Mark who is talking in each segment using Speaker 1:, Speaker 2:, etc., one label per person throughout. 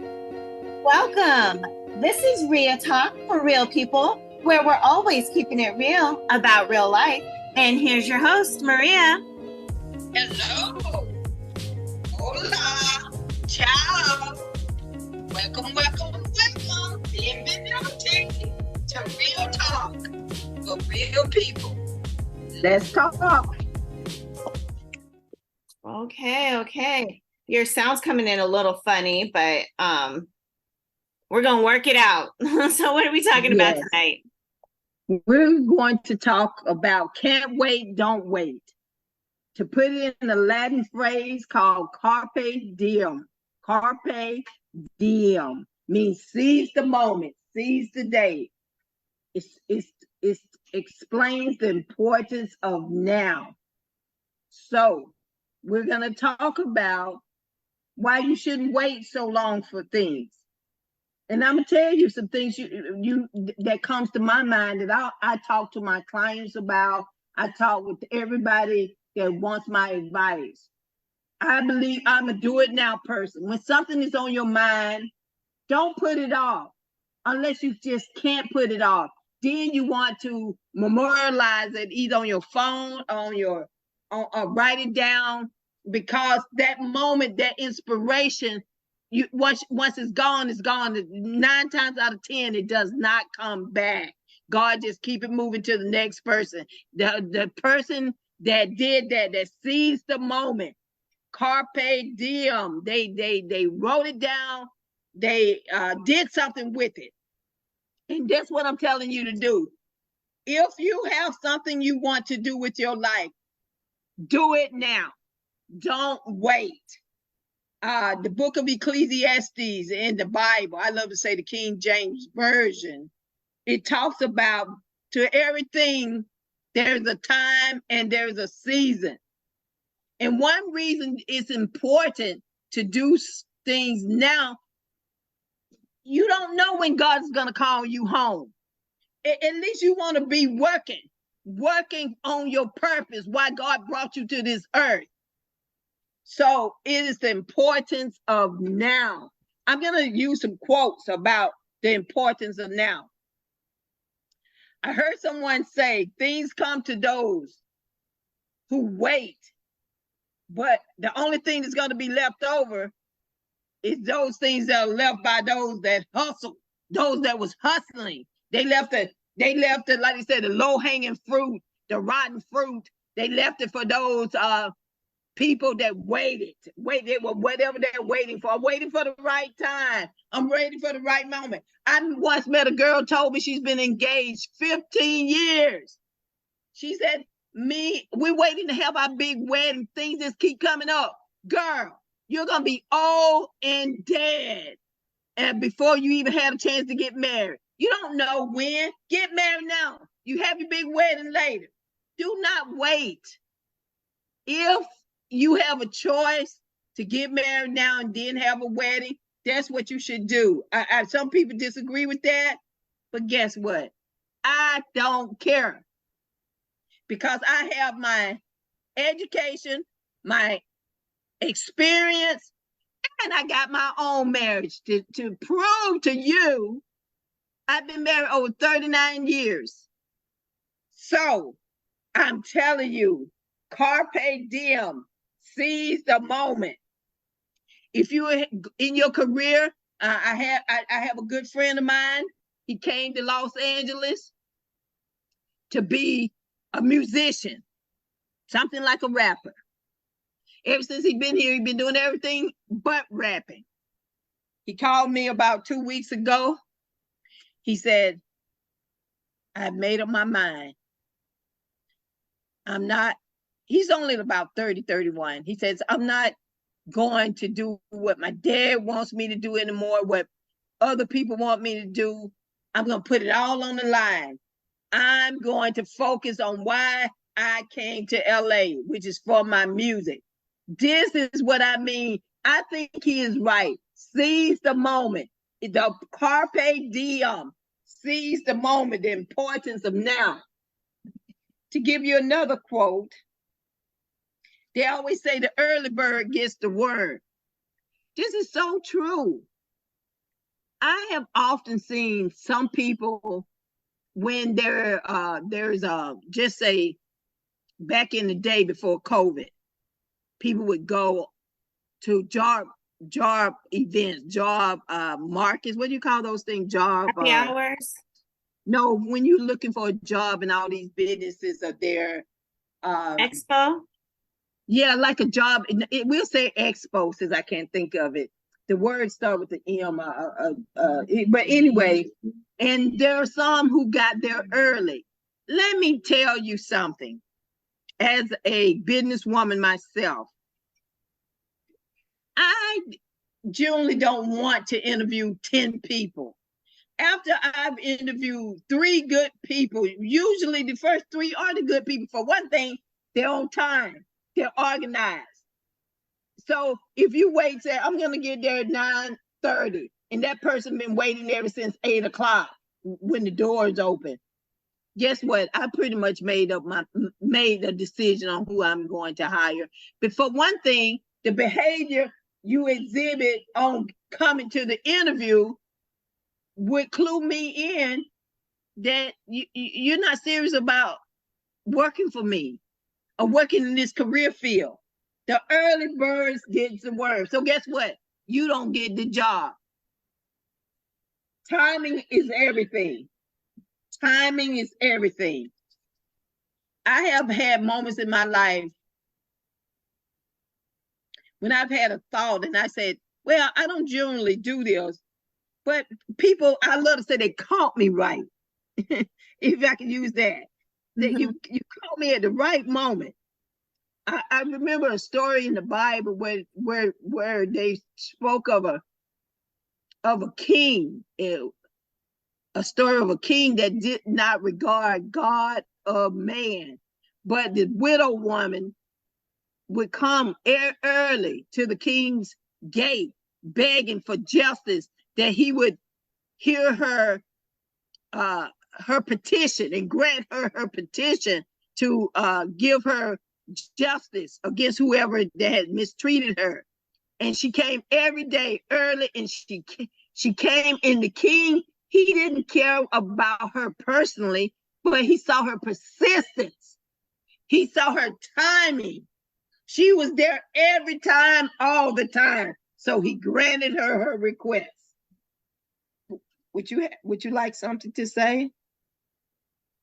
Speaker 1: Welcome. This is RiaTalk for real people, where we're always keeping it real about real life. And here's your host, Maria.
Speaker 2: Hello. Hola. Ciao. Welcome. Bienvenuti to Real Talk for real people. Let's talk.
Speaker 1: Okay. Your sound's coming in a little funny, but we're gonna work it out. So what are we talking about tonight?
Speaker 2: We're going to talk about can't wait, don't wait. To put it in a Latin phrase called carpe diem. Carpe diem means seize the moment, seize the day. It explains the importance of now. So we're going to talk about why you shouldn't wait so long for things. And I'm gonna tell you some things you that comes to my mind that I talk to my clients about. I talk with everybody that wants my advice. I believe I'm a do it now person. When something is on your mind, don't put it off unless you just can't put it off. Then you want to memorialize it either on your phone, or write it down, because that moment, that inspiration, you once it's gone, it's gone. 9 times out of 10, it does not come back. God just keep it moving to the next person. The person that did that seized the moment. Carpe diem. They wrote it down. They did something with it. And that's what I'm telling you to do. If you have something you want to do with your life, do it now. Don't wait. The book of Ecclesiastes in the Bible, I love to say the King James Version, it talks about to everything, there's a time and there's a season. And one reason it's important to do things now, you don't know when God's going to call you home. At least you want to be working on your purpose, why God brought you to this earth. So it is the importance of now. I'm going to use some quotes about the importance of now. I heard someone say, things come to those who wait, but the only thing that's going to be left over is those things that are left by those that hustle, those that was hustling. They left it, like I said, the low-hanging fruit, the rotten fruit. They left it for those people that waited, whatever they're waiting for. I'm waiting for the right time. I'm waiting for the right moment. I once met a girl, told me she's been engaged 15 years. She said, we're waiting to have our big wedding. Things just keep coming up. Girl, you're going to be old and dead. And before you even had a chance to get married, you don't know when. Get married now. You have your big wedding later. Do not wait. If you have a choice to get married now and then have a wedding, that's what you should do. Some people disagree with that, but guess what? I don't care, because I have my education, my experience, and I got my own marriage to prove to you. I've been married over 39 years. So I'm telling you, carpe diem, seize the moment. If you're in your career, I have a good friend of mine. He came to Los Angeles to be a musician, something like a rapper. Ever since he's been here, he's been doing everything but rapping. He called me about 2 weeks ago. He said, I've made up my mind. He's only about 30, 31. He says, I'm not going to do what my dad wants me to do anymore, what other people want me to do. I'm going to put it all on the line. I'm going to focus on why I came to LA, which is for my music. This is what I mean. I think he is right. Seize the moment. The carpe diem. Seize the moment, the importance of now. To give you another quote, they always say the early bird gets the worm. This is so true. I have often seen some people when there's just say back in the day before COVID, people would go to job events, job markets. What do you call those things? Job
Speaker 1: Happy hours.
Speaker 2: no, when you're looking for a job and all these businesses are there.
Speaker 1: Expo.
Speaker 2: Yeah, like a job. We'll say expo since I can't think of it. The words start with the M. But anyway, and there are some who got there early. Let me tell you something. As a businesswoman myself, I generally don't want to interview 10 people. After I've interviewed 3 good people, usually the first 3 are the good people. For one thing, they're on time, they're organized. So if you wait, say, I'm going to get there at 9:30, and that person been waiting ever since 8 o'clock when the doors open, guess what? I pretty much made a decision on who I'm going to hire. But for one thing, the behavior you exhibit on coming to the interview would clue me in that you're not serious about working for me or working in this career field. The early birds get the worm. So guess what? You don't get the job. Timing is everything. Timing is everything. I have had moments in my life when I've had a thought and I said, well, I don't generally do this, but people, I love to say they caught me right. If I can use that. That you caught me at the right moment. I remember a story in the Bible where they spoke of a king, a story of a king that did not regard God or man, but the widow woman would come early to the king's gate, begging for justice, that he would hear her petition and grant her petition to give her justice against whoever that had mistreated her. And she came every day early, and she came, and the king, he didn't care about her personally, but he saw her persistence. He saw her timing. She was there every time, all the time. So he granted her request. Would you like something to say?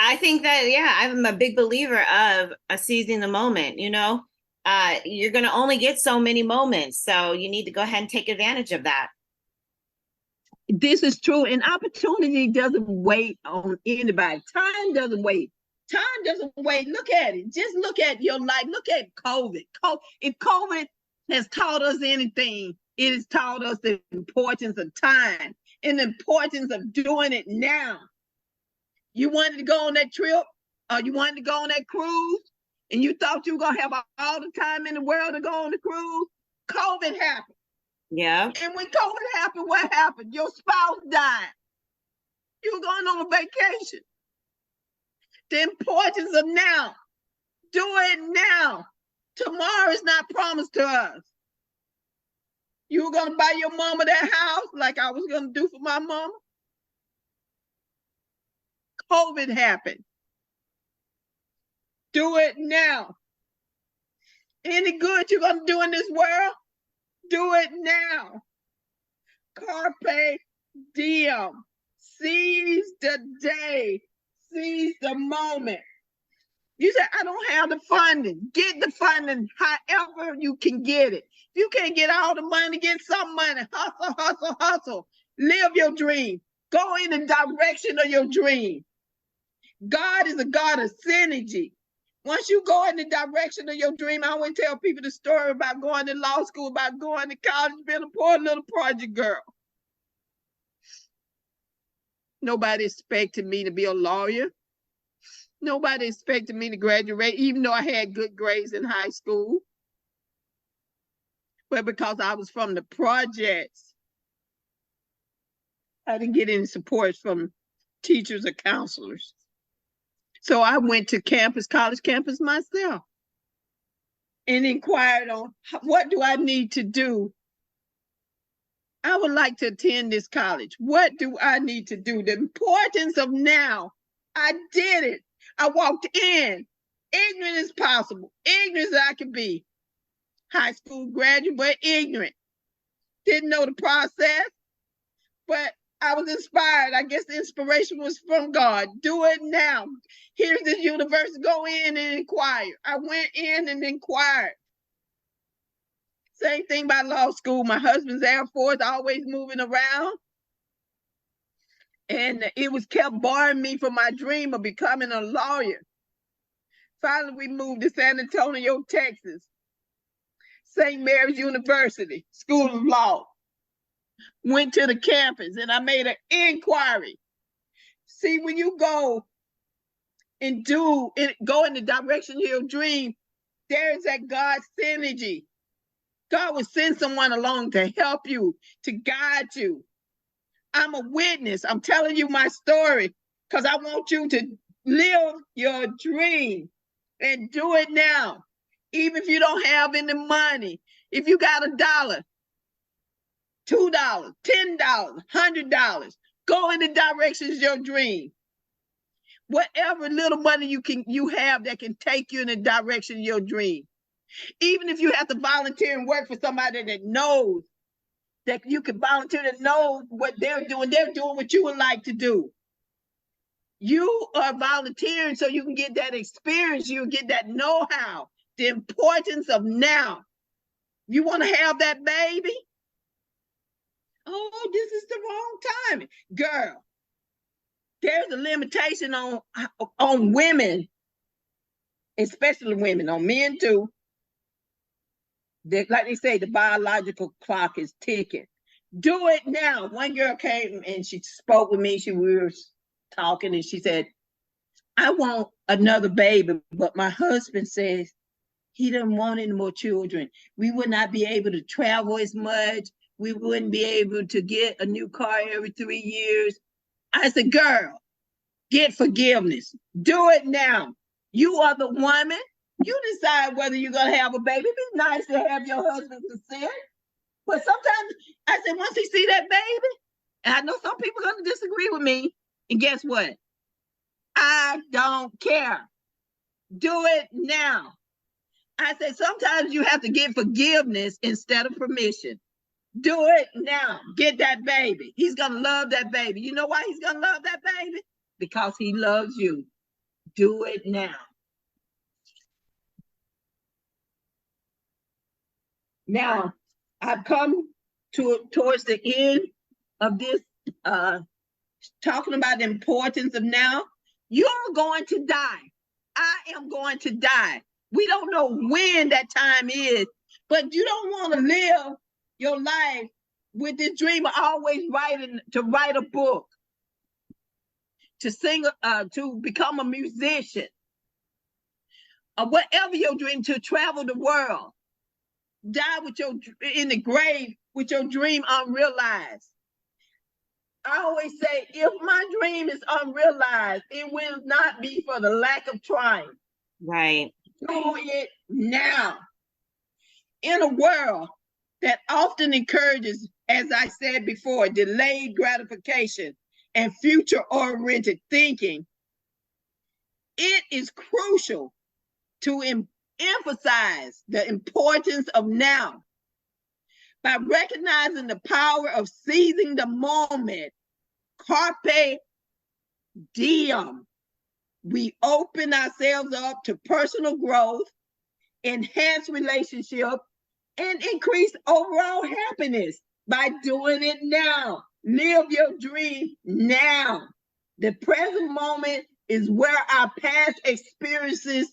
Speaker 1: I think that, yeah, I'm a big believer of seizing the moment. You're going to only get so many moments, so you need to go ahead and take advantage of that.
Speaker 2: This is true, and opportunity doesn't wait on anybody. Time doesn't wait. Time doesn't wait. Look at it. Just look at your life. Look at COVID. If COVID has taught us anything, it has taught us the importance of time and the importance of doing it now. You wanted to go on that trip, or you wanted to go on that cruise, and you thought you were going to have all the time in the world to go on the cruise. COVID happened.
Speaker 1: Yeah.
Speaker 2: And when COVID happened, what happened? Your spouse died. You were going on a vacation. The importance of now. Do it now. Tomorrow is not promised to us. You were going to buy your mama that house like I was going to do for my mama. COVID happened. Do it now. Any good you're going to do in this world, do it now. Carpe diem. Seize the day. Seize the moment. You say, I don't have the funding. Get the funding however you can get it. If you can't get all the money, get some money. Hustle, hustle, hustle. Live your dream. Go in the direction of your dream. God is a God of synergy. Once you go in the direction of your dream, I always tell people the story about going to law school, about going to college, being a poor little project girl. Nobody expected me to be a lawyer. Nobody expected me to graduate, even though I had good grades in high school. But because I was from the projects, I didn't get any support from teachers or counselors. So I went to college campus myself, and inquired on what do I need to do I would like to attend this college. What do I need to do? The importance of now. I did it. I walked in, ignorant as possible, ignorant as I could be. High school graduate, but ignorant. Didn't know the process, but I was inspired. I guess the inspiration was from God. Do it now. Here's this universe. Go in and inquire. I went in and inquired. Same thing by law school. My husband's Air Force, always moving around. And it was kept barring me from my dream of becoming a lawyer. Finally, we moved to San Antonio, Texas. St. Mary's University, School of Law. Went to the campus and I made an inquiry. See, when you go and go in the direction of your dream, there's that God synergy. God will send someone along to help you, to guide you. I'm a witness. I'm telling you my story because I want you to live your dream and do it now. Even if you don't have any money, if you got $1, $2, $10, $100, go in the directions of your dream. Whatever little money you have that can take you in the direction of your dream. Even if you have to volunteer and work for somebody that knows that you can volunteer, that knows what they're doing what you would like to do. You are volunteering so you can get that experience, you get that know-how, the importance of now. You want to have that baby? Oh, this is the wrong time. Girl, there's a limitation on women, especially women, on men too. Like they say, the biological clock is ticking. Do it now. One girl came and she spoke with me. We were talking and she said, I want another baby, but my husband says he doesn't want any more children. We would not be able to travel as much. We wouldn't be able to get a new car every 3 years. I said, girl, get forgiveness. Do it now. You are the woman. You decide whether you're going to have a baby. It'd be nice to have your husband consent. But sometimes, I said, once he see that baby, and I know some people are going to disagree with me, and guess what? I don't care. Do it now. I said, sometimes you have to get forgiveness instead of permission. Do it now. Get that baby. He's going to love that baby. You know why he's going to love that baby? Because he loves you. Do it now. Now, I've come towards the end of this, talking about the importance of now. You're going to die. I am going to die. We don't know when that time is, but you don't want to live your life with this dream of always to write a book, to sing, to become a musician, or whatever your dream, to travel the world. Die in the grave with your dream unrealized. I always say, if my dream is unrealized, it will not be for the lack of trying.
Speaker 1: Right.
Speaker 2: Do it now. In a world that often encourages, as I said before, delayed gratification and future-oriented thinking, it is crucial to emphasize the importance of now. By recognizing the power of seizing the moment, carpe diem, we open ourselves up to personal growth, enhance relationship, and increase overall happiness by doing it now. Live your dream now. The present moment is where our past experiences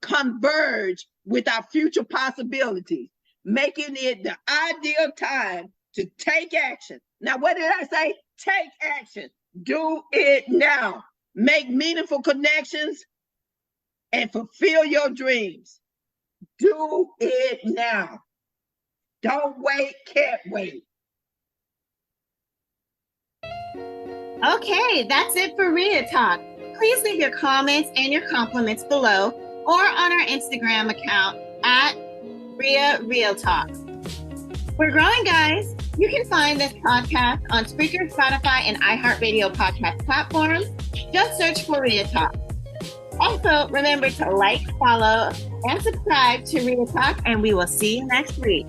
Speaker 2: converge with our future possibilities, making it the ideal time to take action. Now, what did I say? Take action. Do it now. Make meaningful connections and fulfill your dreams. Do it now. Don't wait, can't wait.
Speaker 1: Okay, that's it for RiaTalk. Please leave your comments and your compliments below or on our Instagram account at RiaTalk. We're growing, guys. You can find this podcast on Spreaker, Spotify, and iHeartRadio podcast platforms. Just search for RiaTalk. Also, remember to like, follow, and subscribe to RiaTalk, and we will see you next week.